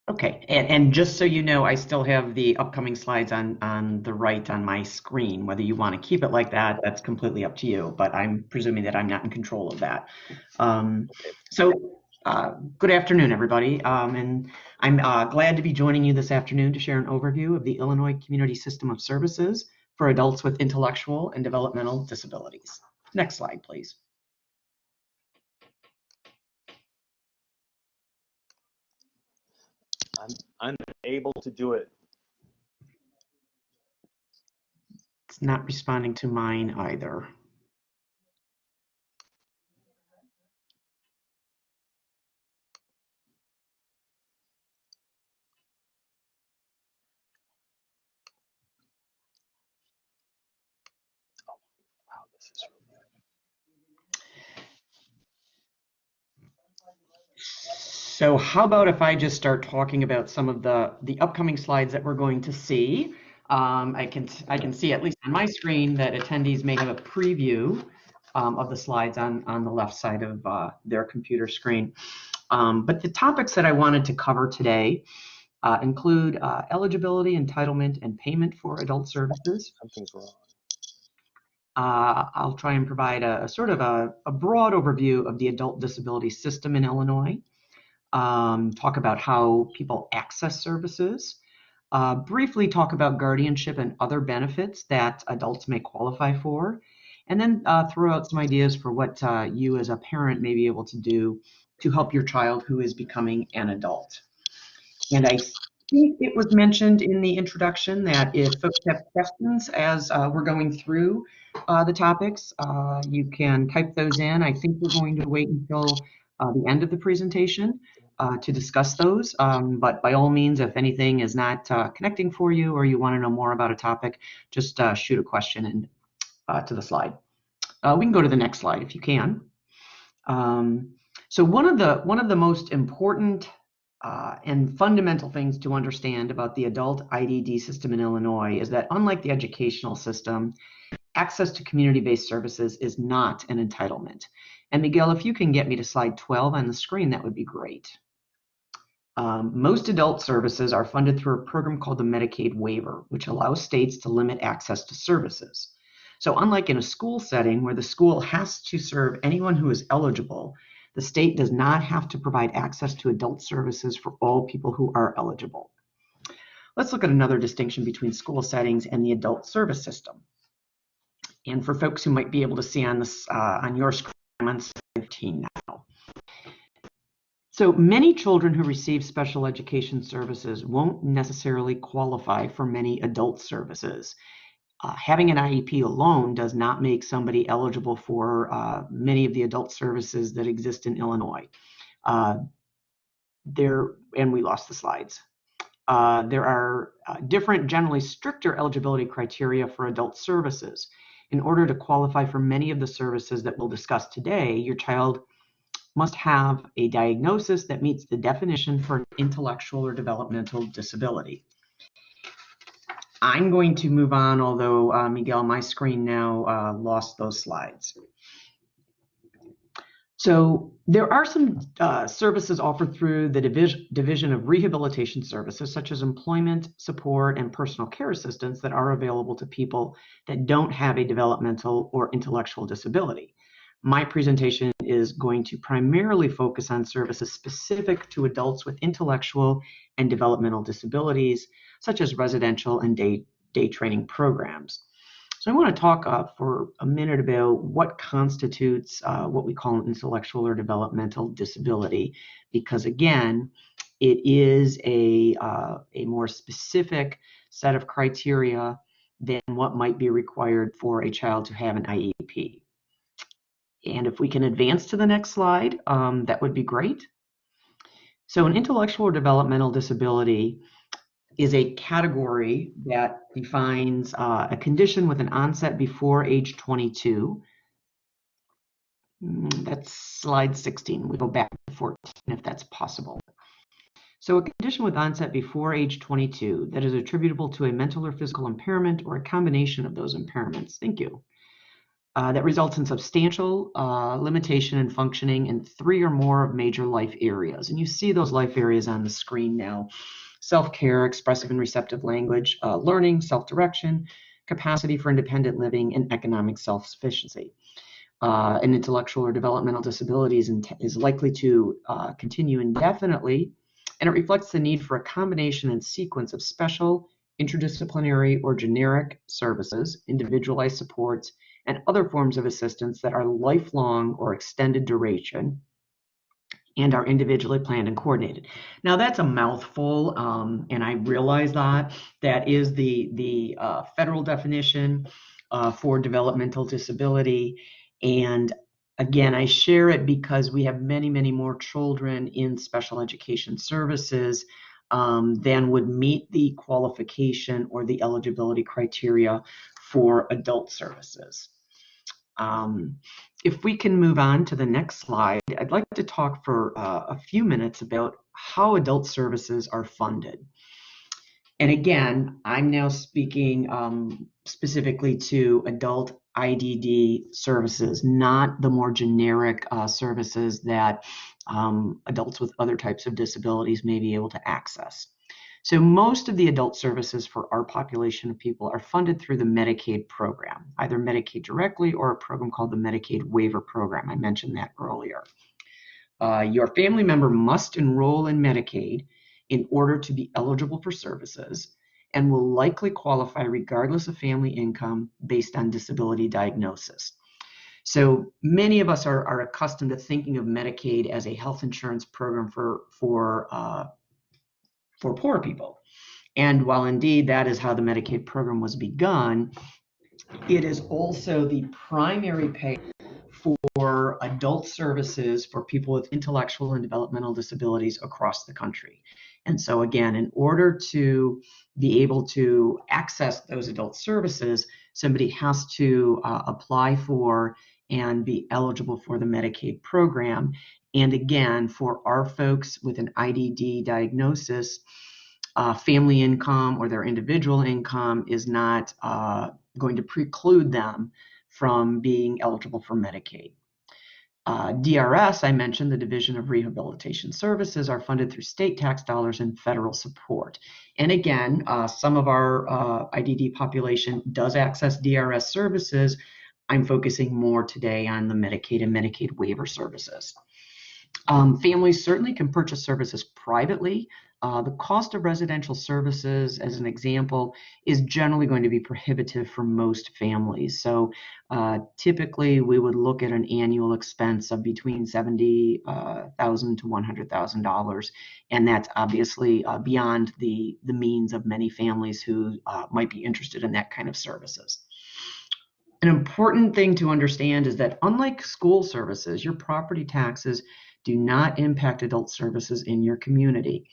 Okay, and just so you know, I still have the upcoming slides on the right on my screen. Whether you want to keep it like that, that's completely up to you, but I'm presuming that I'm not in control of that. Um, Okay. so, good afternoon, everybody, and I'm glad to be joining you this afternoon to share an overview of the Illinois Community System of Services for adults with intellectual and developmental disabilities. Next slide, please. I'm unable to do it. It's not responding to mine either. Oh, wow, this is So how about if I just start talking about some of the upcoming slides that we're going to see? I can see at least on my screen that attendees may have a preview of the slides on the left side of their computer screen. But the topics that I wanted to cover today include eligibility, entitlement, and payment for adult services. something's wrong. I'll try and provide a sort of a broad overview of the adult disability system in Illinois. Talk about how people access services, briefly talk about guardianship and other benefits that adults may qualify for, and then throw out some ideas for what you as a parent may be able to do to help your child who is becoming an adult. And I think it was mentioned in the introduction that if folks have questions as we're going through the topics, you can type those in. I think we're going to wait until the end of the presentation to discuss those. But by all means, if anything is not connecting for you or you want to know more about a topic, just shoot a question to the slide. We can go to the next slide if you can. So one of the most important and fundamental things to understand about the adult IDD system in Illinois is that unlike the educational system, access to community-based services is not an entitlement. And Miguel, if you can get me to slide 12 on the screen, that would be great. Most adult services are funded through a program called the Medicaid waiver, which allows states to limit access to services. So unlike in a school setting where the school has to serve anyone who is eligible, the state does not have to provide access to adult services for all people who are eligible. Let's look at another distinction between school settings and the adult service system. And for folks who might be able to see on this on your screen, I'm on slide 15 now. So many children who receive special education services won't necessarily qualify for many adult services. Having an IEP alone does not make somebody eligible for many of the adult services that exist in Illinois. And we lost the slides. There are different, generally stricter eligibility criteria for adult services. In order to qualify for many of the services that we'll discuss today, your child must have a diagnosis that meets the definition for an intellectual or developmental disability. I'm going to move on, although Miguel, my screen now lost those slides. So there are some services offered through the Division of Rehabilitation Services, such as employment, support, and personal care assistance that are available to people that don't have a developmental or intellectual disability. My presentation is going to primarily focus on services specific to adults with intellectual and developmental disabilities, such as residential and day training programs. So I want to talk for a minute about what constitutes what we call an intellectual or developmental disability, because again, it is a more specific set of criteria than what might be required for a child to have an IEP. And if we can advance to the next slide, that would be great. So an intellectual or developmental disability is a category that defines a condition with an onset before age 22. That's slide 16. We go back to 14 if that's possible. So a condition with onset before age 22 that is attributable to a mental or physical impairment or a combination of those impairments. Thank you. that results in substantial limitation in functioning in 3 or more of major life areas. And you see those life areas on the screen now. Self-care, expressive and receptive language, learning, self-direction, capacity for independent living, and economic self-sufficiency. And intellectual or developmental disabilities is likely to continue indefinitely, and it reflects the need for a combination and sequence of special, interdisciplinary, or generic services, individualized supports, and other forms of assistance that are lifelong or extended duration and are individually planned and coordinated. Now that's a mouthful, and I realize that is the federal definition for developmental disability. And again, I share it because we have many, many more children in special education services than would meet the qualification or the eligibility criteria for adult services. If we can move on to the next slide, I'd like to talk for a few minutes about how adult services are funded. And again, I'm now speaking specifically to adult IDD services, not the more generic services that adults with other types of disabilities may be able to access. So most of the adult services for our population of people are funded through the Medicaid program, either Medicaid directly or a program called the Medicaid Waiver Program. I mentioned that earlier. Your family member must enroll in Medicaid in order to be eligible for services and will likely qualify regardless of family income based on disability diagnosis. So many of us are accustomed to thinking of Medicaid as a health insurance program for poor people. And while indeed that is how the Medicaid program was begun, it is also the primary pay for adult services for people with intellectual and developmental disabilities across the country. And so again, in order to be able to access those adult services, somebody has to apply for and be eligible for the Medicaid program. And again, for our folks with an IDD diagnosis, family income or their individual income is not going to preclude them from being eligible for Medicaid. DRS, I mentioned, the Division of Rehabilitation Services, are funded through state tax dollars and federal support. And again, some of our IDD population does access DRS services. I'm focusing more today on the Medicaid and Medicaid waiver services. Families certainly can purchase services privately. The cost of residential services, as an example, is generally going to be prohibitive for most families. So typically we would look at an annual expense of between $70,000 to $100,000, and that's obviously beyond the means of many families who might be interested in that kind of services. An important thing to understand is that unlike school services, your property taxes do not impact adult services in your community.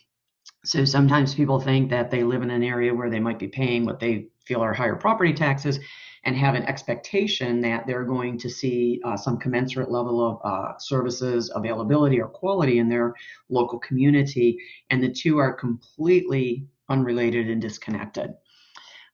So sometimes people think that they live in an area where they might be paying what they feel are higher property taxes and have an expectation that they're going to see some commensurate level of services availability or quality in their local community. And the two are completely unrelated and disconnected.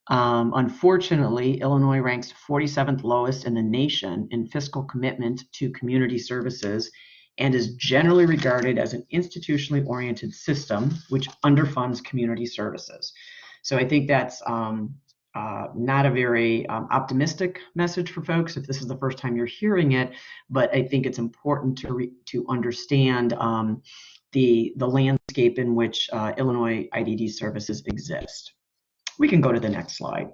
Unfortunately, Illinois ranks 47th lowest in the nation in fiscal commitment to community services and is generally regarded as an institutionally oriented system which underfunds community services. So I think that's not a very optimistic message for folks if this is the first time you're hearing it, but I think it's important to understand the landscape in which Illinois IDD services exist. We can go to the next slide.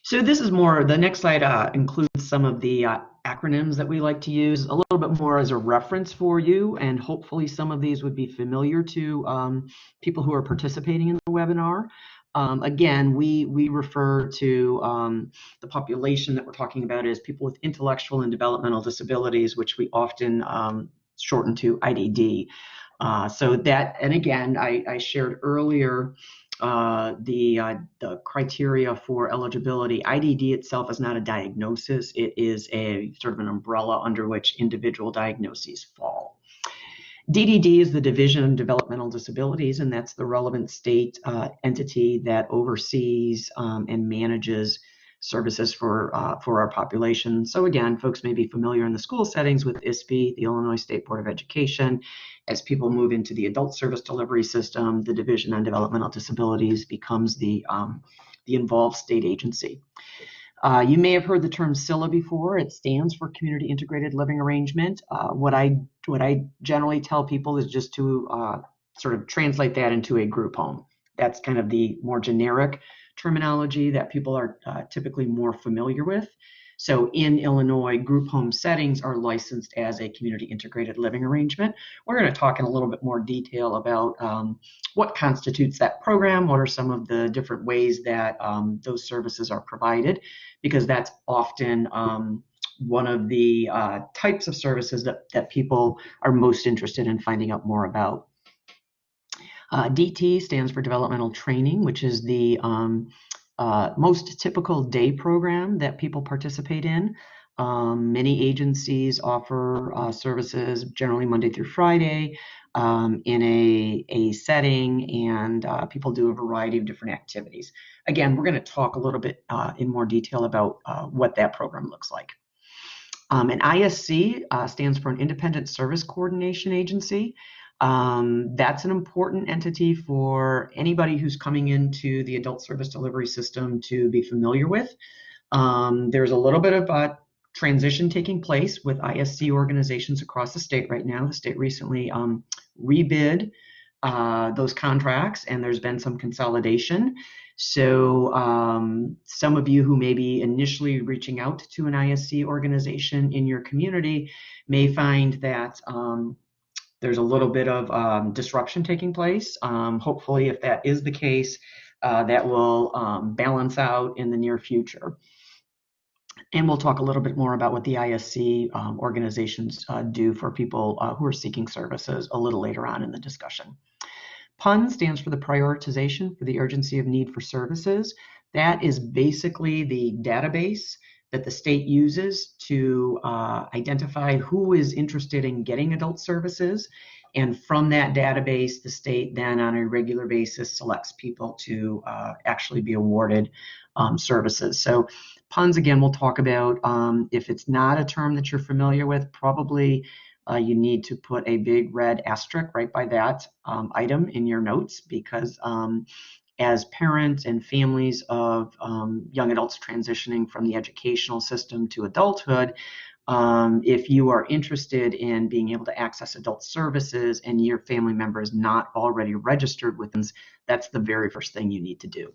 So this is more, the next slide includes some of the acronyms that we like to use, a little bit more as a reference for you, and hopefully some of these would be familiar to people who are participating in the webinar. Again, we refer to the population that we're talking about as people with intellectual and developmental disabilities, which we often shorten to IDD. So that, and again, I shared earlier the criteria for eligibility. IDD itself is not a diagnosis. It is a sort of an umbrella under which individual diagnoses fall. DDD is the Division of Developmental Disabilities, and that's the relevant state entity that oversees and manages services for our population. So again, folks may be familiar in the school settings with ISB, the Illinois State Board of Education. As people move into the adult service delivery system, the Division on Developmental Disabilities becomes the involved state agency. You may have heard the term CILA before. It stands for Community Integrated Living Arrangement. What I generally tell people is just to sort of translate that into a group home. That's kind of the more generic terminology that people are typically more familiar with. So in Illinois, group home settings are licensed as a community integrated living arrangement. We're going to talk in a little bit more detail about what constitutes that program, what are some of the different ways that those services are provided, because that's often one of the types of services that people are most interested in finding out more about. DT stands for Developmental Training, which is the most typical day program that people participate in. Many agencies offer services generally Monday through Friday in a setting, and people do a variety of different activities. Again, we're going to talk a little bit in more detail about what that program looks like. An ISC stands for an Independent Service Coordination Agency. That's an important entity for anybody who's coming into the adult service delivery system to be familiar with. There's a little bit of transition taking place with ISC organizations across the state right now. The state recently rebid those contracts, and there's been some consolidation. So some of you who may be initially reaching out to an ISC organization in your community may find that there's a little bit of disruption taking place. Hopefully, if that is the case, that will balance out in the near future. And we'll talk a little bit more about what the ISC organizations do for people who are seeking services a little later on in the discussion. PUN stands for the Prioritization for the Urgency of Need for Services. That is basically the database that the state uses to identify who is interested in getting adult services. And from that database, the state then on a regular basis selects people to actually be awarded services. So PUNs, again, we'll talk about. If it's not a term that you're familiar with, probably you need to put a big red asterisk right by that item in your notes, because as parents and families of young adults transitioning from the educational system to adulthood, if you are interested in being able to access adult services and your family member is not already registered with them, that's the very first thing you need to do.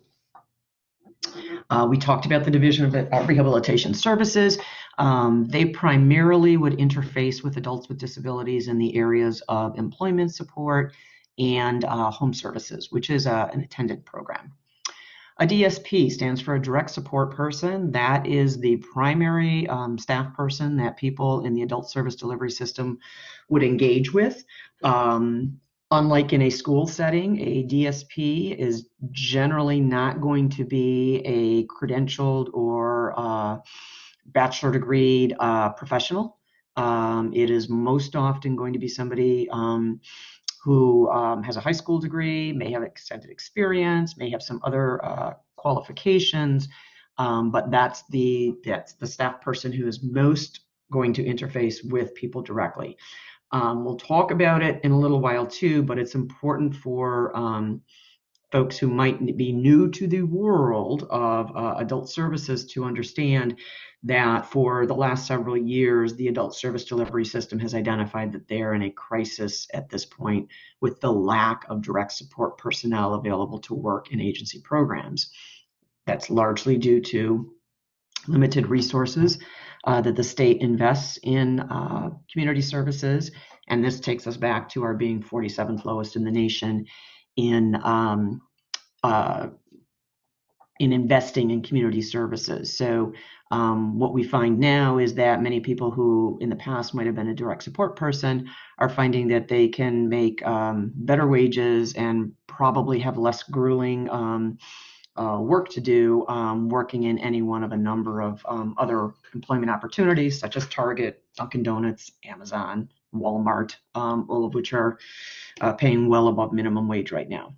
We talked about the Division of Rehabilitation Services. They primarily would interface with adults with disabilities in the areas of employment support and home services, which is an attendant program. A DSP stands for a direct support person. That is the primary staff person that people in the adult service delivery system would engage with. Unlike in a school setting, a DSP is generally not going to be a credentialed or bachelor degreed professional. It is most often going to be somebody who has a high school degree, may have extended experience, may have some other qualifications, but that's the staff person who is most going to interface with people directly. We'll talk about it in a little while too, but it's important for folks who might be new to the world of adult services to understand that for the last several years, the adult service delivery system has identified that they're in a crisis at this point with the lack of direct support personnel available to work in agency programs. That's largely due to limited resources that the state invests in community services. And this takes us back to our being 47th lowest in the nation in investing in community services. So what we find now is that many people who in the past might have been a direct support person are finding that they can make better wages and probably have less grueling work to do working in any one of a number of other employment opportunities, such as Target, Dunkin' Donuts, Amazon, Walmart, all of which are paying well above minimum wage right now.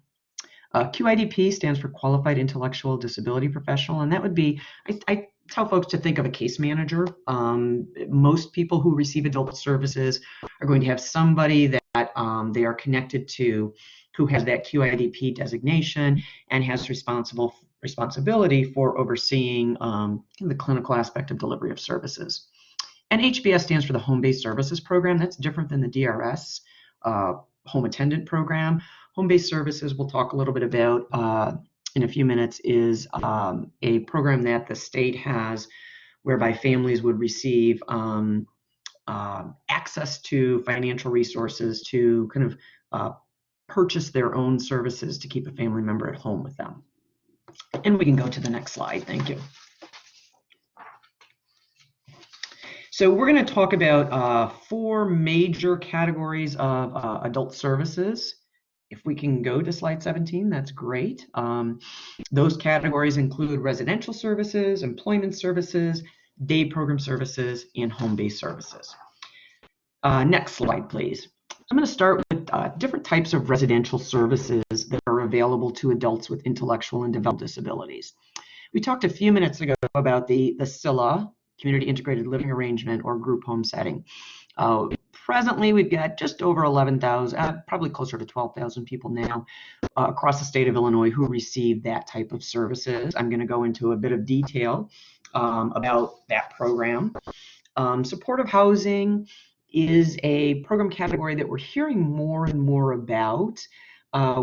QIDP stands for Qualified Intellectual Disability Professional, and that would be, I tell folks to think of a case manager. Most people who receive adult services are going to have somebody that they are connected to who has that QIDP designation and has responsibility for overseeing the clinical aspect of delivery of services. And HBS stands for the Home-Based Services Program. That's different than the DRS Home Attendant Program. Home-Based Services, we'll talk a little bit about in a few minutes, is a program that the state has whereby families would receive access to financial resources to kind of purchase their own services to keep a family member at home with them. And we can go to the next slide. Thank you. So we're going to talk about 4 major categories of adult services. If we can go to slide 17, that's great. Those categories include residential services, employment services, day program services, and home-based services. Next slide, please. I'm going to start with different types of residential services that are available to adults with intellectual and developmental disabilities. We talked a few minutes ago about the CILA, Community Integrated Living Arrangement, or group home setting. Presently, we've got just over 11,000, probably closer to 12,000 people now across the state of Illinois who receive that type of services. I'm going to go into a bit of detail about that program. Supportive housing is a program category that we're hearing more and more about.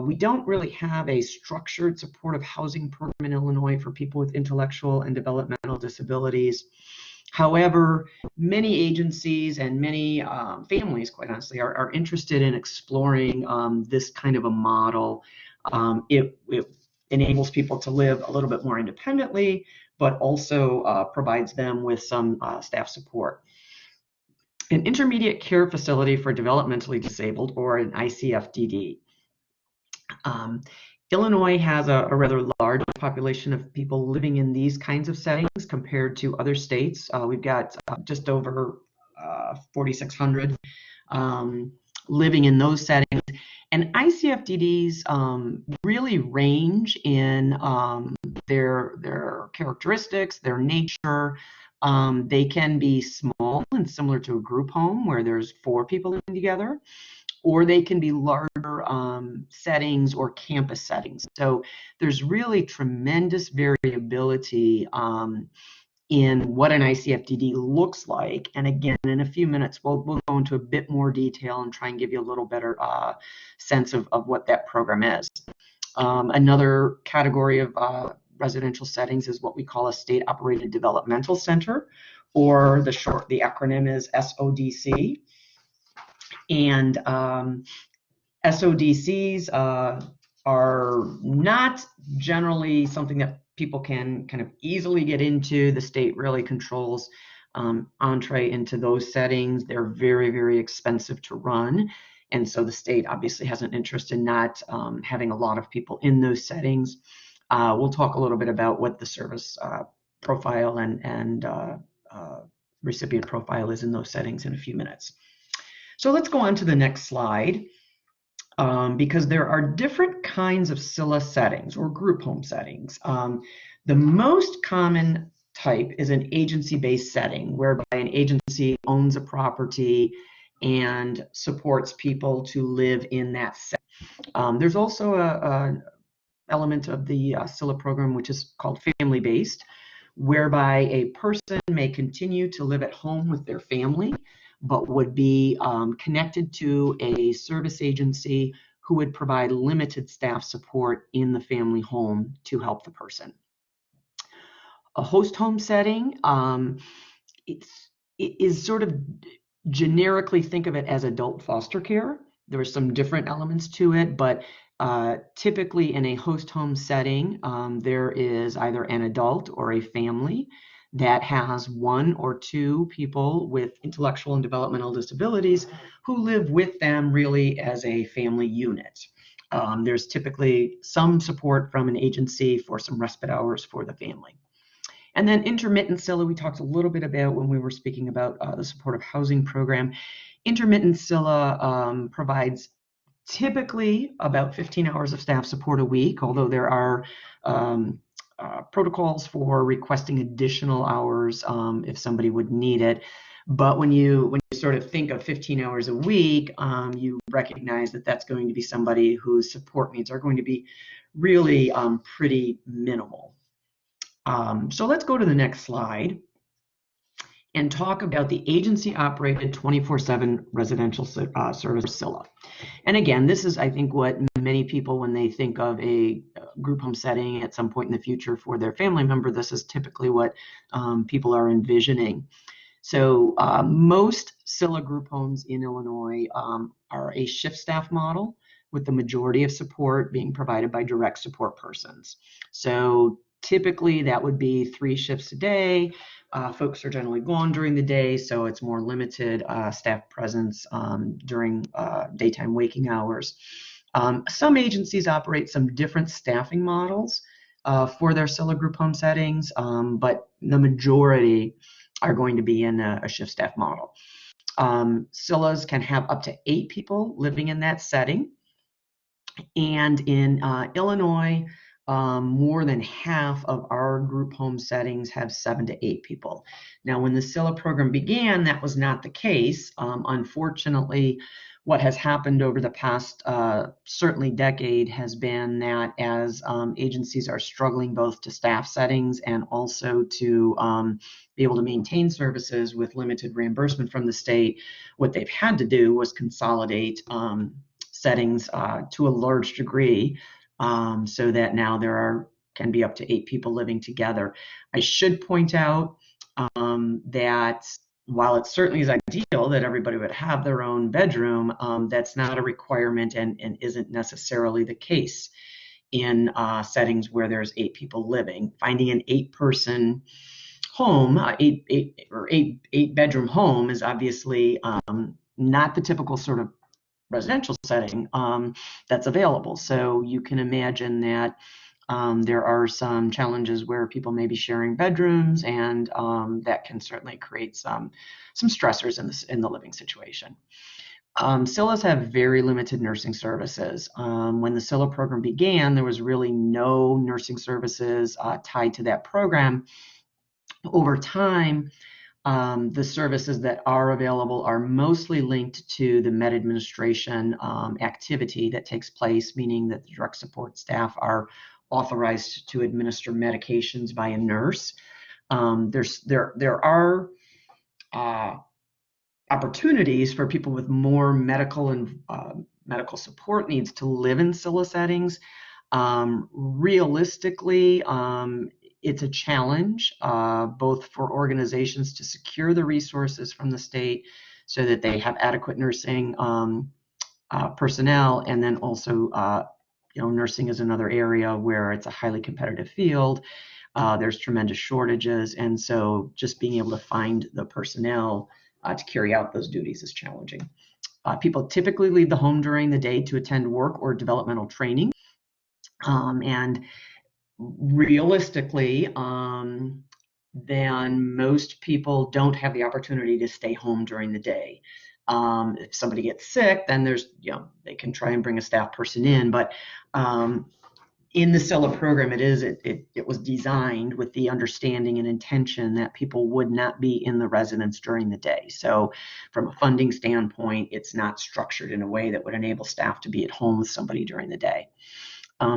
We don't really have a structured supportive housing program in Illinois for people with intellectual and developmental disabilities. However, many agencies and many families, quite honestly, are interested in exploring this kind of a model. It enables people to live a little bit more independently, but also provides them with some staff support. An intermediate care facility for developmentally disabled, or an ICFDD. Illinois has a rather large population of people living in these kinds of settings compared to other states. We've got just over 4,600 living in those settings. And ICFDDs really range in their characteristics, their nature. They can be small and similar to a group home where there's 4 people living together, or they can be larger settings or campus settings. So there's really tremendous variability in what an ICFDD looks like. And again, in a few minutes, we'll go into a bit more detail and try and give you a little better sense of what that program is. Another category of residential settings is what we call a state-operated developmental center, or the acronym is SODC. And SODCs are not generally something that people can kind of easily get into. The state really controls entree into those settings. They're very, very expensive to run. And so the state obviously has an interest in not having a lot of people in those settings. We'll talk a little bit about what the service profile and recipient profile is in those settings in a few minutes. So let's go on to the next slide, because there are different kinds of CILA settings or group home settings. The most common type is an agency-based setting, whereby an agency owns a property and supports people to live in that setting. There's also an element of the CILA program which is called family-based, whereby a person may continue to live at home with their family, but would be connected to a service agency who would provide limited staff support in the family home to help the person. A host home setting is sort of generically, think of it as adult foster care. There are some different elements to it, but typically in a host home setting, there is either an adult or a family that has 1 or 2 people with intellectual and developmental disabilities who live with them really as a family unit. There's typically some support from an agency for some respite hours for the family. And then intermittent CILA, we talked a little bit about when we were speaking about the supportive housing program. Intermittent CILA provides typically about 15 hours of staff support a week, although there are protocols for requesting additional hours if somebody would need it. But when you sort of think of 15 hours a week, you recognize that that's going to be somebody whose support needs are going to be really pretty minimal. So let's go to the next slide and talk about the agency-operated 24/7 residential service, CILA. And again, this is, I think, what many people, when they think of a group home setting at some point in the future for their family member, this is typically what people are envisioning. So most CILA group homes in Illinois are a shift staff model, with the majority of support being provided by direct support persons. So typically that would be 3 shifts a day. Folks are generally gone during the day, so it's more limited staff presence during daytime waking hours. Some agencies operate some different staffing models for their CILA group home settings, but the majority are going to be in a shift staff model. CILAs can have up to 8 people living in that setting. And in Illinois, more than half of our group home settings have 7 to 8 people. Now, when the CILA program began, that was not the case. Unfortunately, what has happened over the past certainly decade has been that as agencies are struggling both to staff settings and also to be able to maintain services with limited reimbursement from the state, what they've had to do was consolidate settings to a large degree, so that now there can be up to 8 people living together. I should point out that while it certainly is ideal that everybody would have their own bedroom, that's not a requirement and isn't necessarily the case in settings where there's 8 people living. Finding an 8-person home, eight bedroom home, is obviously not the typical sort of residential setting that's available. So you can imagine that there are some challenges where people may be sharing bedrooms, and that can certainly create some stressors in the living situation. CILAs have very limited nursing services. When the CILA program began, there was really no nursing services tied to that program. Over time, the services that are available are mostly linked to the med administration activity that takes place, meaning that the direct support staff are authorized to administer medications by a nurse. There are opportunities for people with more medical and medical support needs to live in CILA settings. Realistically, it's a challenge both for organizations to secure the resources from the state so that they have adequate nursing personnel, and then also nursing is another area where it's a highly competitive field. There's tremendous shortages, and so just being able to find the personnel to carry out those duties is challenging. People typically leave the home during the day to attend work or developmental training, and realistically, then most people don't have the opportunity to stay home during the day. If somebody gets sick, then there's, they can try and bring a staff person in, but in the CILA program, it was designed with the understanding and intention that people would not be in the residence during the day. So from a funding standpoint, it's not structured in a way that would enable staff to be at home with somebody during the day.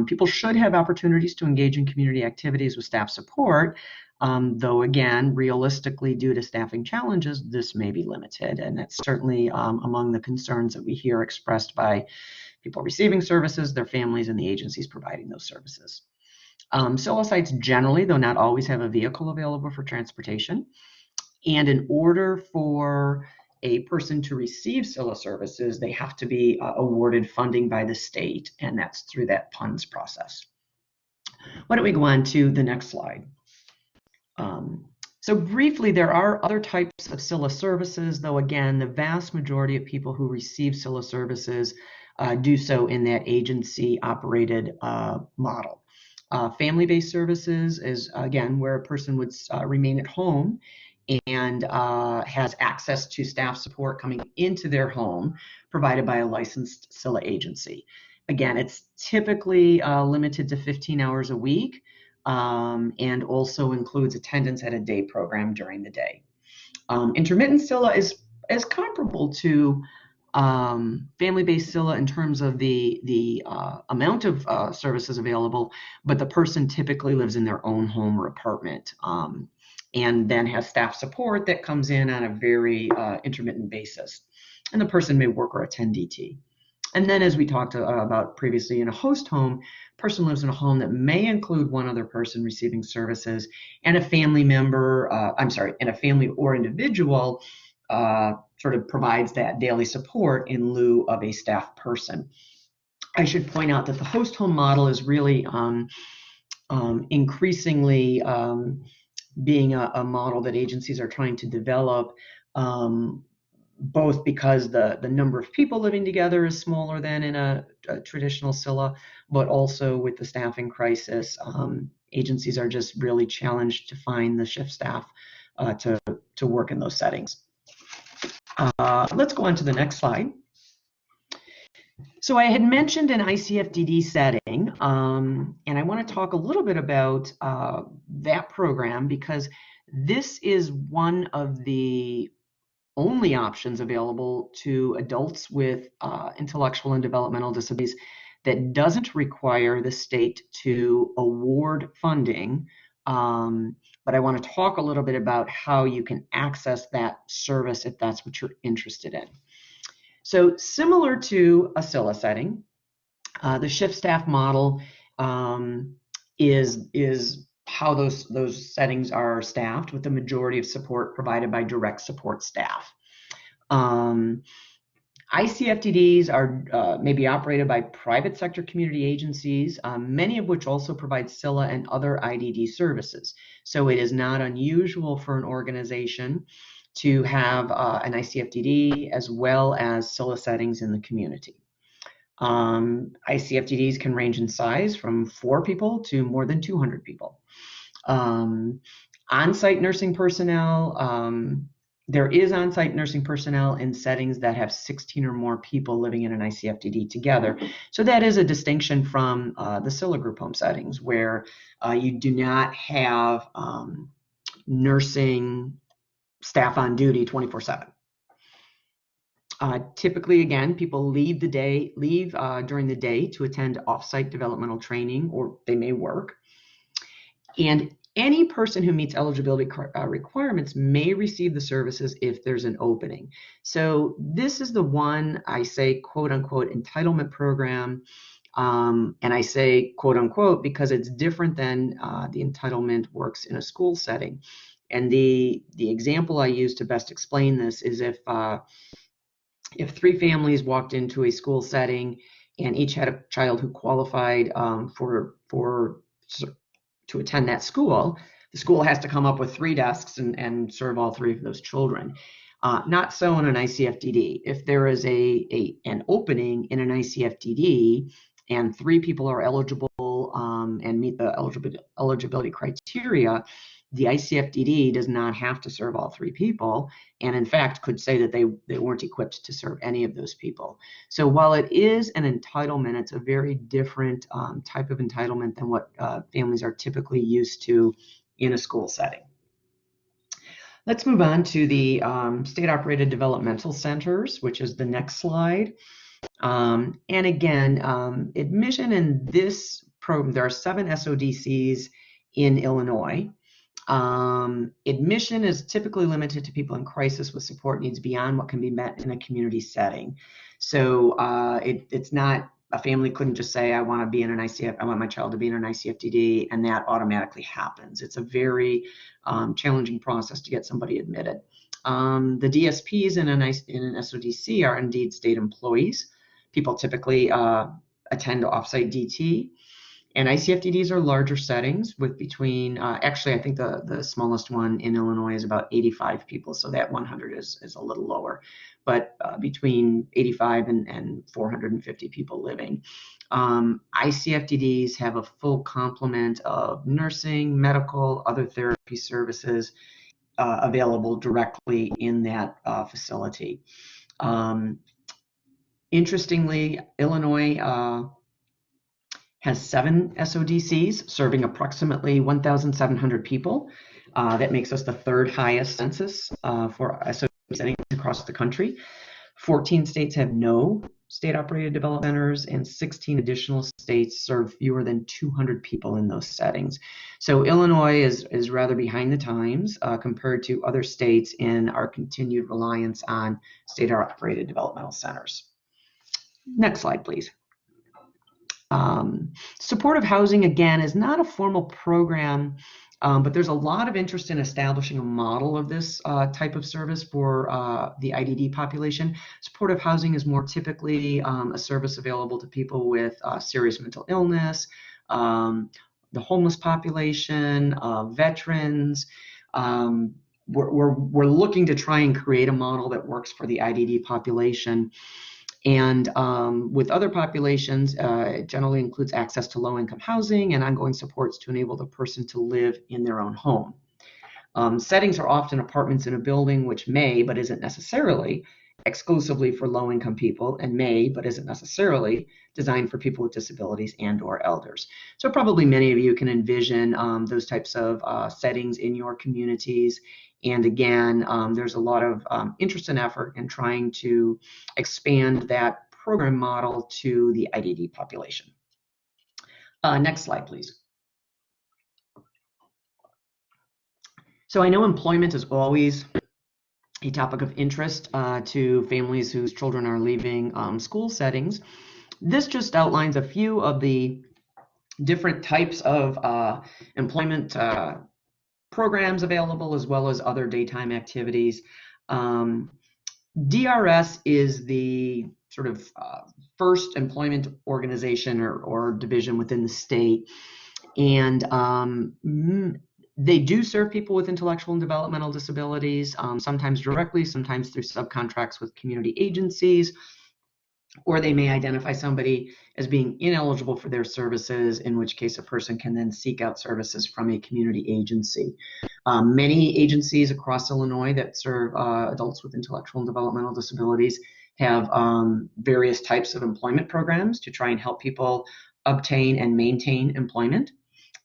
People should have opportunities to engage in community activities with staff support, though again, realistically, due to staffing challenges, this may be limited, and that's certainly among the concerns that we hear expressed by people receiving services, their families, and the agencies providing those services. CILA sites generally, though not always, have a vehicle available for transportation, and in order for a person to receive CILA services, they have to be awarded funding by the state, and that's through that PUNS process. Why don't we go on to the next slide? So briefly, there are other types of CILA services, though again, the vast majority of people who receive CILA services do so in that agency-operated model. Family-based services is, again, where a person would remain at home and has access to staff support coming into their home provided by a licensed CILA agency. Again, it's typically limited to 15 hours a week, and also includes attendance at a day program during the day. Intermittent CILA is comparable to family-based CILA in terms of the amount of services available, but the person typically lives in their own home or apartment, and then has staff support that comes in on a very intermittent basis. And the person may work or attend DT. And then, as we talked about previously, in a host home, person lives in a home that may include one other person receiving services, and a family member, and a family or individual sort of provides that daily support in lieu of a staff person. I should point out that the host home model is really increasingly being a model that agencies are trying to develop, both because the number of people living together is smaller than in a traditional CILA, but also with the staffing crisis, agencies are just really challenged to find the shift staff to work in those settings. Let's go on to the next slide. So I had mentioned an ICFDD setting, and I want to talk a little bit about that program, because this is one of the only options available to adults with intellectual and developmental disabilities that doesn't require the state to award funding. But I want to talk a little bit about how you can access that service if that's what you're interested in. So similar to a CILA setting, the shift staff model is how those settings are staffed, with the majority of support provided by direct support staff. ICFDDs are may be operated by private sector community agencies, many of which also provide CILA and other IDD services. So it is not unusual for an organization to have an ICFDD as well as CILA settings in the community. ICFDDs can range in size from 4 people to more than 200 people. On-site nursing personnel, there is on-site nursing personnel in settings that have 16 or more people living in an ICFDD together. So that is a distinction from the CILA group home settings, where you do not have nursing staff on duty 24/7. Typically, again, people leave during the day to attend off-site developmental training, or they may work. And any person who meets eligibility requirements may receive the services if there's an opening. So this is the one, I say, quote unquote, entitlement program. And I say quote unquote because it's different than the entitlement works in a school setting. And the example I use to best explain this is if 3 families walked into a school setting and each had a child who qualified to attend that school, the school has to come up with 3 desks and serve all 3 of those children. Not so in an ICFDD. If there is an opening in an ICFDD and 3 people are eligible and meet the eligibility criteria, the ICFDD does not have to serve all 3 people, and in fact could say that they weren't equipped to serve any of those people. So while it is an entitlement, it's a very different type of entitlement than what families are typically used to in a school setting. Let's move on to the state-operated developmental centers, which is the next slide. And again, admission in this program, there are 7 SODCs in Illinois. Admission is typically limited to people in crisis with support needs beyond what can be met in a community setting. So it's not, a family couldn't just say, I want my child to be in an ICFDD, and that automatically happens. It's a very challenging process to get somebody admitted. The DSPs in an SODC are indeed state employees. People typically attend off-site DT. And ICFDDs are larger settings with between, actually, I think the smallest one in Illinois is about 85 people, so that 100 is a little lower, but between 85 and 450 people living. ICFDDs have a full complement of nursing, medical, other therapy services, available directly in that facility. Interestingly, Illinois has 7 SODCs serving approximately 1,700 people. That makes us the 3rd highest census for SODC settings across the country. 14 states have no state-operated development centers, and 16 additional states serve fewer than 200 people in those settings. So Illinois is rather behind the times compared to other states in our continued reliance on state-operated developmental centers. Next slide, please. Supportive housing, again, is not a formal program, but there's a lot of interest in establishing a model of this type of service for the IDD population. Supportive housing is more typically a service available to people with serious mental illness, the homeless population, veterans. We're looking to try and create a model that works for the IDD population. And with other populations, it generally includes access to low-income housing and ongoing supports to enable the person to live in their own home. Settings are often apartments in a building, which may, but isn't necessarily, exclusively for low-income people, and may, but isn't necessarily, designed for people with disabilities and/or elders. So probably many of you can envision those types of settings in your communities. And again, there's a lot of interest and effort in trying to expand that program model to the IDD population. Next slide, please. So I know employment is always a topic of interest to families whose children are leaving school settings. This just outlines a few of the different types of employment programs available, as well as other daytime activities. DRS is the sort of first employment organization or division within the state, and they do serve people with intellectual and developmental disabilities, sometimes directly, sometimes through subcontracts with community agencies, or they may identify somebody as being ineligible for their services, in which case a person can then seek out services from a community agency. Many agencies across Illinois that serve adults with intellectual and developmental disabilities have various types of employment programs to try and help people obtain and maintain employment.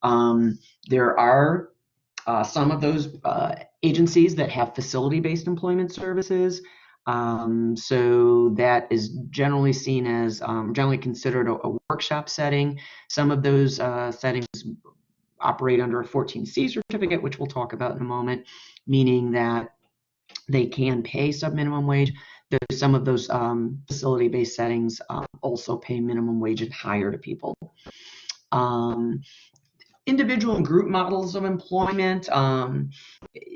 There are some of those agencies that have facility-based employment services. So that is generally seen as generally considered a workshop setting. Some of those settings operate under a 14C certificate, which we'll talk about in a moment, meaning that they can pay sub-minimum wage. There's some of those facility-based settings also pay minimum wage and higher to people. Individual and group models of employment.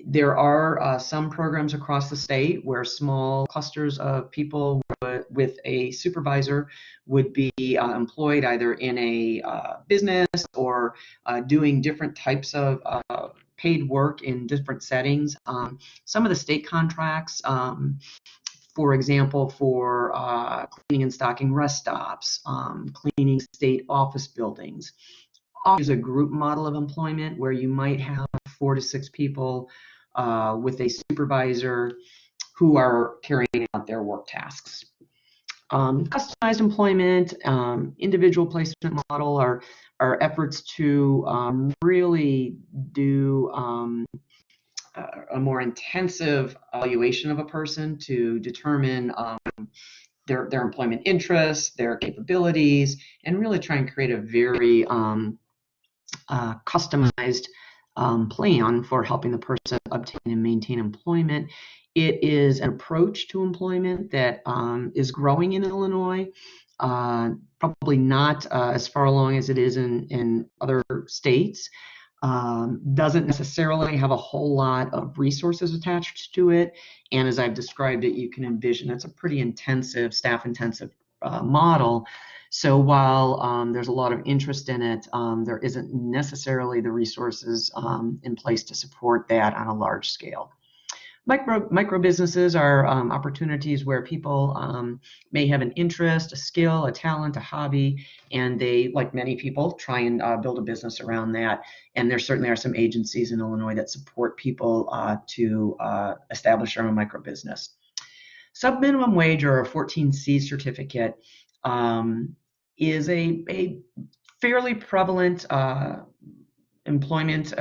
There are some programs across the state where small clusters of people with a supervisor would be employed either in a business or doing different types of paid work in different settings. Some of the state contracts, for example, for cleaning and stocking rest stops, cleaning state office buildings, is a group model of employment where you might have 4 to 6 people with a supervisor who are carrying out their work tasks. Customized employment, individual placement model are efforts to really do a more intensive evaluation of a person to determine their employment interests, their capabilities, and really try and create a very customized plan for helping the person obtain and maintain employment. It is an approach to employment that is growing in Illinois, probably not as far along as it is in other states. Doesn't necessarily have a whole lot of resources attached to it, and as I've described it, you can envision it's a pretty intensive, staff-intensive model. So while there's a lot of interest in it, there isn't necessarily the resources in place to support that on a large scale. Micro businesses are opportunities where people may have an interest, a skill, a talent, a hobby, and they, like many people, try and build a business around that. And there certainly are some agencies in Illinois that support people to establish their own micro business. Sub-minimum wage, or a 14C certificate, is a fairly prevalent employment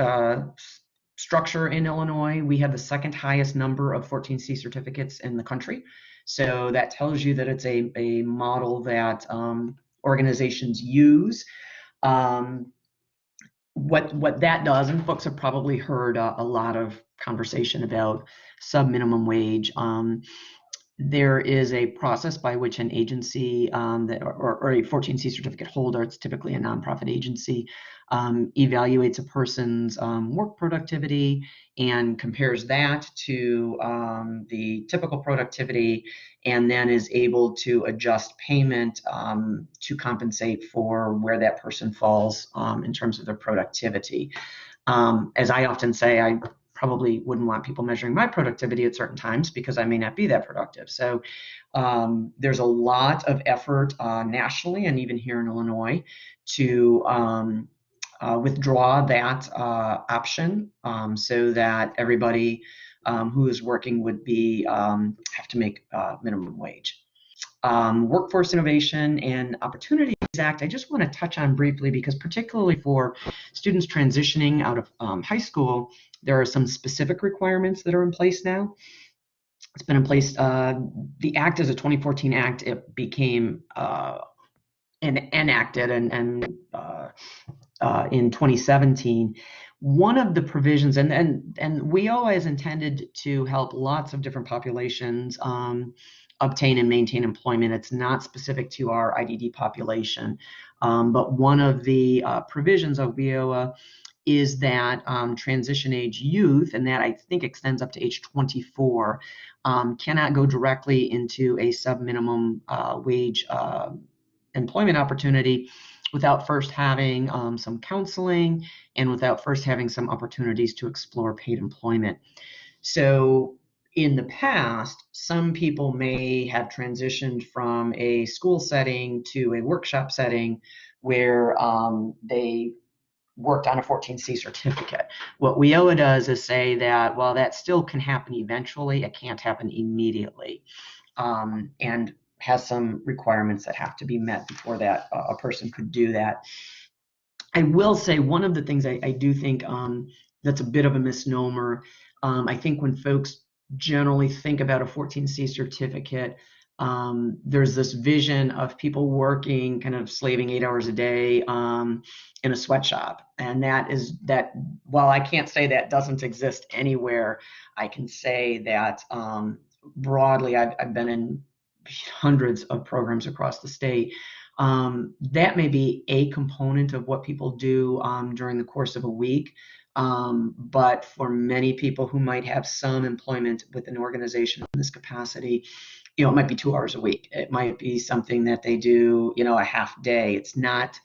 structure in Illinois. We have the second highest number of 14C certificates in the country. So that tells you that it's a model that organizations use. What that does, and folks have probably heard a lot of conversation about sub-minimum wage. There is a process by which an agency or a 14C certificate holder, it's typically a nonprofit agency, evaluates a person's work productivity and compares that to the typical productivity, and then is able to adjust payment to compensate for where that person falls in terms of their productivity. As I often say, I probably wouldn't want people measuring my productivity at certain times because I may not be that productive. So there's a lot of effort nationally and even here in Illinois to withdraw that option so that everybody who is working would be have to make minimum wage. Workforce Innovation and Opportunities Act, I just want to touch on briefly because particularly for students transitioning out of high school, there are some specific requirements that are in place now. It's been in place, the act is a 2014 act. It became enacted and in 2017. One of the provisions, and we always intended to help lots of different populations obtain and maintain employment. It's not specific to our IDD population, but one of the provisions of WIOA is that transition age youth, and that I think extends up to age 24, cannot go directly into a sub-minimum wage employment opportunity without first having some counseling and without first having some opportunities to explore paid employment. So in the past, some people may have transitioned from a school setting to a workshop setting where they worked on a 14C certificate. What WIOA does is say that while that still can happen eventually, it can't happen immediately, and has some requirements that have to be met before that a person could do that. I will say one of the things I do think that's a bit of a misnomer. I think when folks generally think about a 14C certificate, there's this vision of people working, kind of slaving 8 hours a day in a sweatshop. And that while I can't say that doesn't exist anywhere, I can say that broadly, I've been in hundreds of programs across the state. That may be a component of what people do during the course of a week. But for many people who might have some employment with an organization in this capacity, it might be 2 hours a week. It might be something that they do, a half day. It's not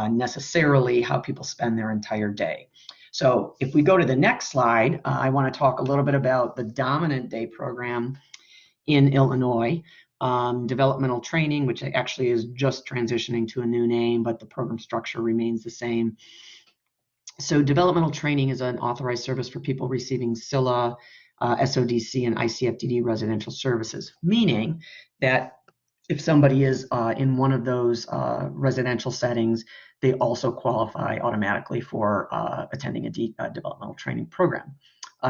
necessarily how people spend their entire day. So if we go to the next slide, I want to talk a little bit about the dominant day program in Illinois. Developmental training, which actually is just transitioning to a new name, but the program structure remains the same. So developmental training is an authorized service for people receiving CILA, SODC, and ICFDD residential services, meaning that if somebody is in one of those residential settings, they also qualify automatically for attending a developmental training program.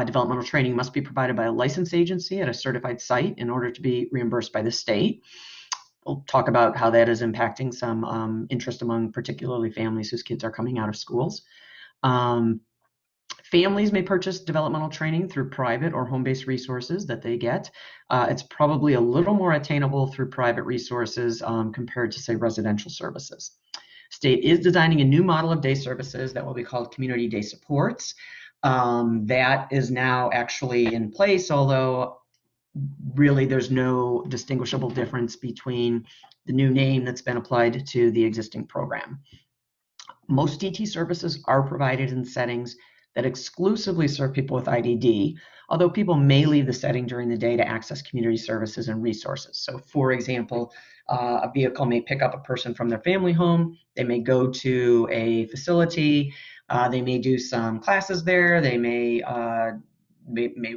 Developmental training must be provided by a licensed agency at a certified site in order to be reimbursed by the state. We'll talk about how that is impacting some interest among particularly families whose kids are coming out of schools. Families may purchase developmental training through private or home-based resources that they get. It's probably a little more attainable through private resources compared to, say, residential services. State is designing a new model of day services that will be called community day supports. That is now actually in place, although really there's no distinguishable difference between the new name that's been applied to the existing program. Most DT services are provided in settings that exclusively serve people with IDD, although people may leave the setting during the day to access community services and resources. So for example, a vehicle may pick up a person from their family home, they may go to a facility, they may do some classes there, they may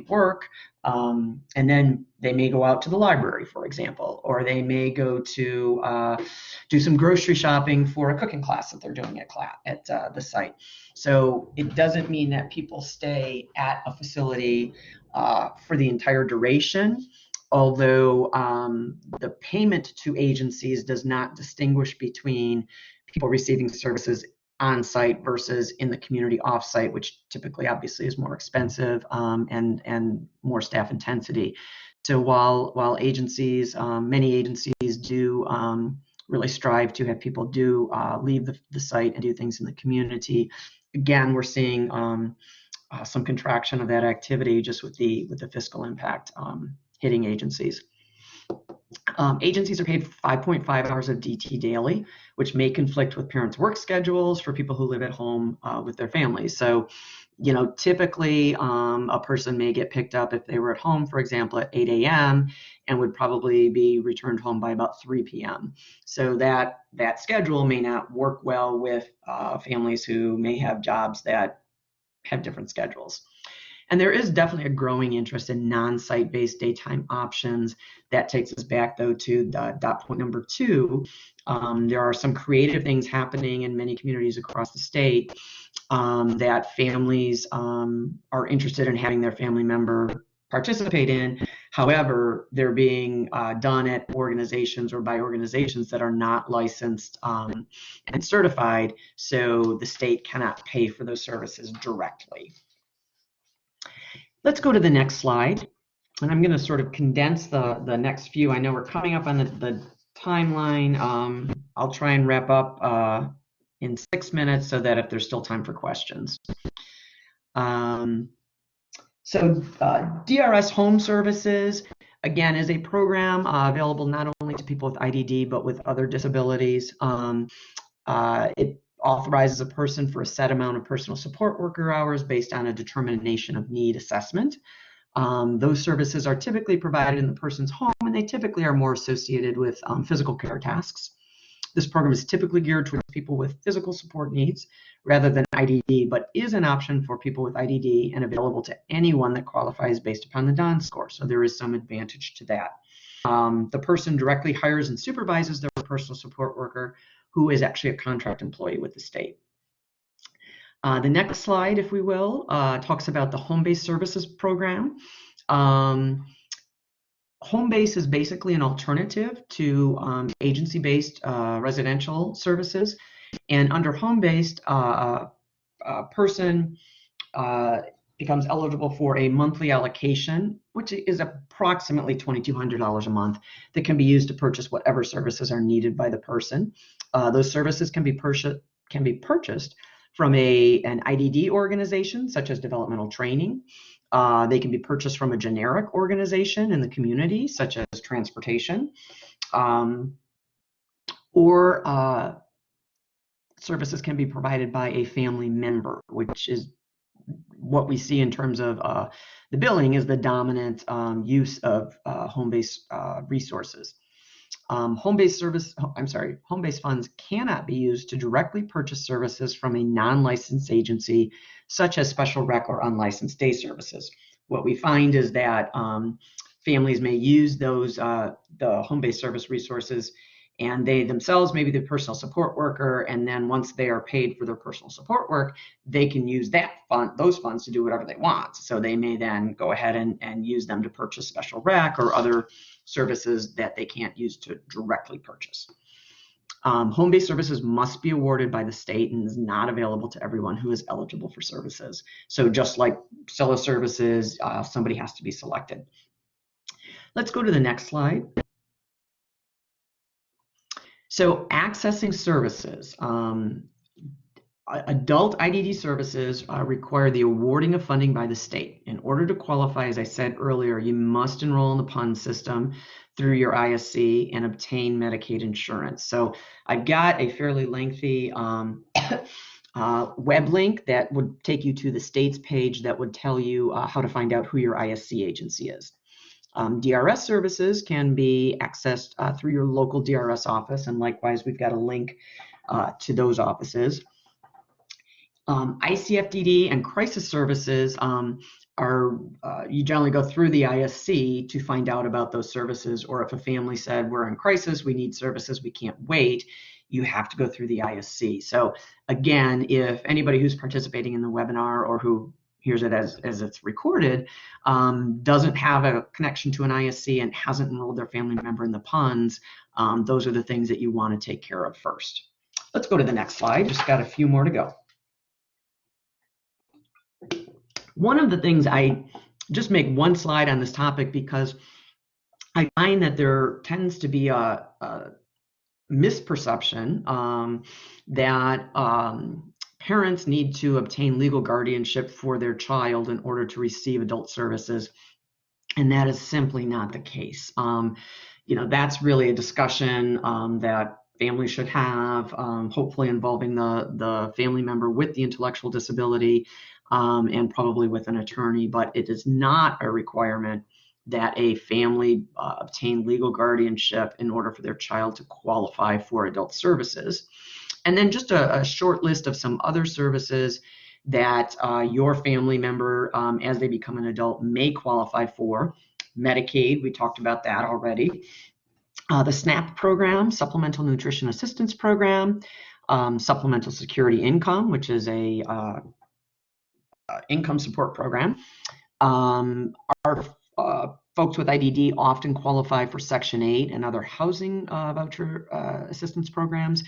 work, and then they may go out to the library, for example, or they may go to do some grocery shopping for a cooking class that they're doing at the site. So it doesn't mean that people stay at a facility for the entire duration, although the payment to agencies does not distinguish between people receiving services on-site versus in the community off-site, which typically obviously is more expensive and more staff intensity. So while agencies, many agencies do really strive to have people do leave the site and do things in the community, again, we're seeing some contraction of that activity just with the fiscal impact hitting agencies. Agencies are paid 5.5 hours of DT daily, which may conflict with parents' work schedules for people who live at home with their families. So, you know, typically a person may get picked up if they were at home, for example, at 8 a.m. and would probably be returned home by about 3 p.m. So that schedule may not work well with families who may have jobs that have different schedules. And there is definitely a growing interest in non-site-based daytime options. That takes us back, though, to the dot point number 2. There are some creative things happening in many communities across the state that families are interested in having their family member participate in. However, they're being done at organizations or by organizations that are not licensed and certified, so the state cannot pay for those services directly. Let's go to the next slide, and I'm going to sort of condense the next few. I know we're coming up on the timeline. I'll try and wrap up in 6 minutes so that if there's still time for questions. DRS Home Services, again, is a program available not only to people with IDD but with other disabilities. It authorizes a person for a set amount of personal support worker hours based on a determination of need assessment. Those services are typically provided in the person's home, and they typically are more associated with physical care tasks. This program is typically geared towards people with physical support needs rather than IDD, but is an option for people with IDD and available to anyone that qualifies based upon the DON score. So there is some advantage to that. The person directly hires and supervises their personal support worker, who is actually a contract employee with the state. The next slide, if we will, talks about the home-based services program. Home-based is basically an alternative to agency-based residential services. And under home-based, a person becomes eligible for a monthly allocation, which is approximately $2,200 a month, that can be used to purchase whatever services are needed by the person. Those services can be purchased from an IDD organization, such as developmental training. They can be purchased from a generic organization in the community, such as transportation, or services can be provided by a family member, which is what we see in terms of the billing is the dominant use of home-based resources. Home-based funds cannot be used to directly purchase services from a non-licensed agency, such as special rec or unlicensed day services. What we find is that families may use those the home-based service resources, and they themselves may be the personal support worker, and then once they are paid for their personal support work, they can use those funds to do whatever they want. So they may then go ahead and use them to purchase special rec or other services that they can't use to directly purchase. Home-based services must be awarded by the state and is not available to everyone who is eligible for services. So just like CILA services, somebody has to be selected. Let's go to the next slide. So accessing services. Adult IDD services require the awarding of funding by the state. In order to qualify, as I said earlier, you must enroll in the PUN system through your ISC and obtain Medicaid insurance. So I've got a fairly lengthy web link that would take you to the state's page that would tell you how to find out who your ISC agency is. DRS services can be accessed through your local DRS office, and likewise, we've got a link to those offices. ICFDD and crisis services you generally go through the ISC to find out about those services, or if a family said, we're in crisis, we need services, we can't wait, you have to go through the ISC. So again, if anybody who's participating in the webinar or who hears it as it's recorded doesn't have a connection to an ISC and hasn't enrolled their family member in the PUNS, those are the things that you want to take care of first. Let's go to the next slide. Just got a few more to go. One of the things, I just make one slide on this topic because I find that there tends to be a misperception that parents need to obtain legal guardianship for their child in order to receive adult services, and that is simply not the case. That's really a discussion that families should have, hopefully involving the family member with the intellectual disability, and probably with an attorney, but it is not a requirement that a family obtain legal guardianship in order for their child to qualify for adult services. And then just a short list of some other services that your family member, as they become an adult, may qualify for. Medicaid, we talked about that already. The SNAP program, Supplemental Nutrition Assistance Program, Supplemental Security Income, which is a income support program. Our folks with IDD often qualify for Section 8 and other housing voucher assistance programs.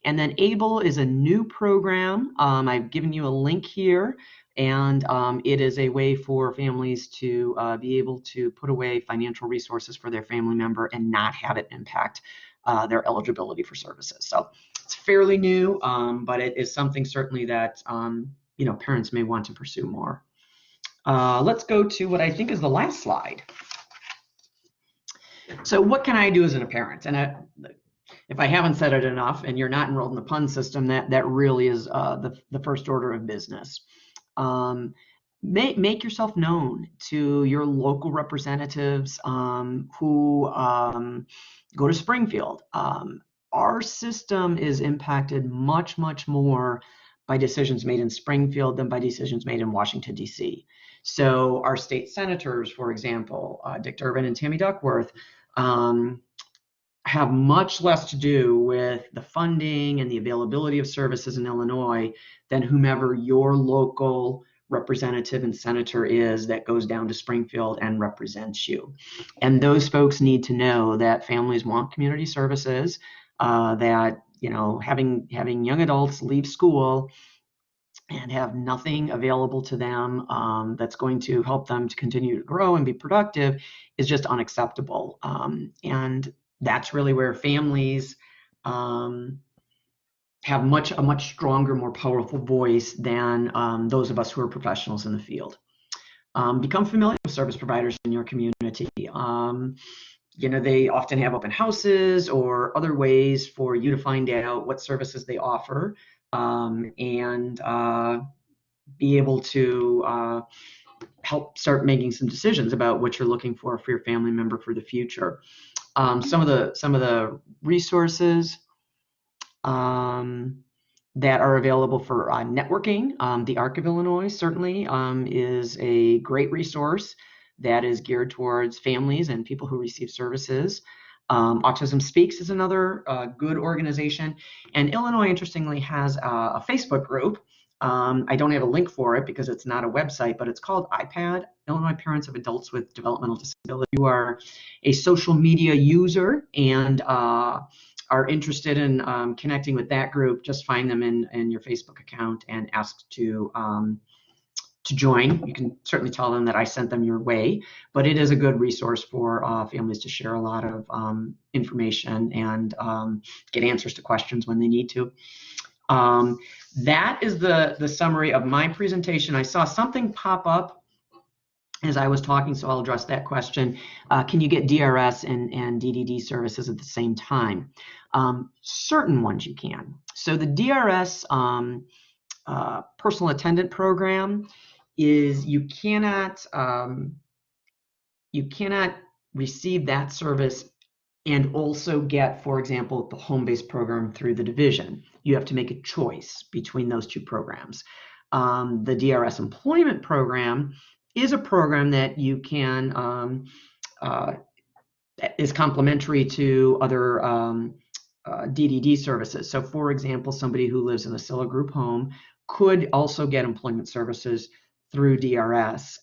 And then ABLE is a new program. I've given you a link here, and it is a way for families to be able to put away financial resources for their family member and not have it impact their eligibility for services. So it's fairly new, but it is something certainly that parents may want to pursue more. Let's go to what I think is the last slide. So what can I do as a parent? And if I haven't said it enough and you're not enrolled in the PUN system, that really is the first order of business. Make yourself known to your local representatives who go to Springfield. Our system is impacted much, much more by decisions made in Springfield than by decisions made in Washington, D.C. So our state senators, for example, Dick Durbin and Tammy Duckworth, have much less to do with the funding and the availability of services in Illinois than whomever your local representative and senator is that goes down to Springfield and represents you. And those folks need to know that families want community services, that having young adults leave school and have nothing available to them that's going to help them to continue to grow and be productive is just unacceptable. And that's really where families have a much stronger, more powerful voice than those of us who are professionals in the field. Become familiar with service providers in your community. They often have open houses or other ways for you to find out what services they offer, and be able to help start making some decisions about what you're looking for your family member for the future. Some of the resources that are available for networking. The ARC of Illinois certainly is a great resource that is geared towards families and people who receive services. Autism Speaks is another good organization. And Illinois, interestingly, has a Facebook group. I don't have a link for it because it's not a website, but it's called iPad, Illinois Parents of Adults with Developmental Disabilities. You are a social media user and are interested in connecting with that group, just find them in your Facebook account and ask to join. You can certainly tell them that I sent them your way, but it is a good resource for families to share a lot of information and get answers to questions when they need to. That is the summary of my presentation. I saw something pop up as I was talking, so I'll address that question. Can you get DRS and DDD services at the same time? Certain ones you can. So the DRS personal attendant program is you cannot receive that service and also get, for example, the home-based program through the division. You have to make a choice between those two programs. The DRS employment program is a program that you can is complementary to other DDD services. So, for example, somebody who lives in a CILA group home could also get employment services through DRS.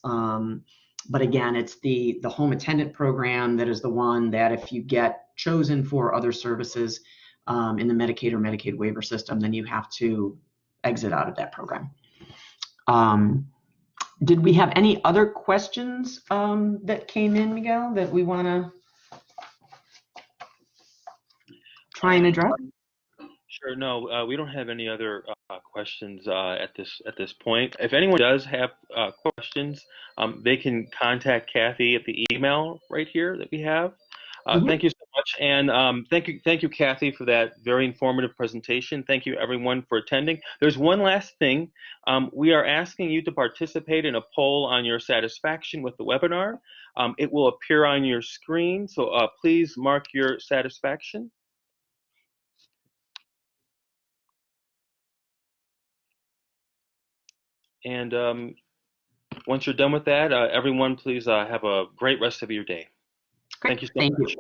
But again, it's the home attendant program that is the one that if you get chosen for other services in the Medicaid or Medicaid waiver system, then you have to exit out of that program. Did we have any other questions that came in, Miguel, that we want to try and address? Sure. No, we don't have any other questions at this point. If anyone does have questions, they can contact Kathy at the email right here that we have. Thank you so much, and thank you, Kathy, for that very informative presentation. Thank you, everyone, for attending. There's one last thing. We are asking you to participate in a poll on your satisfaction with the webinar. It will appear on your screen, so please mark your satisfaction. And once you're done with that, everyone, please have a great rest of your day. Great. Thank you so much.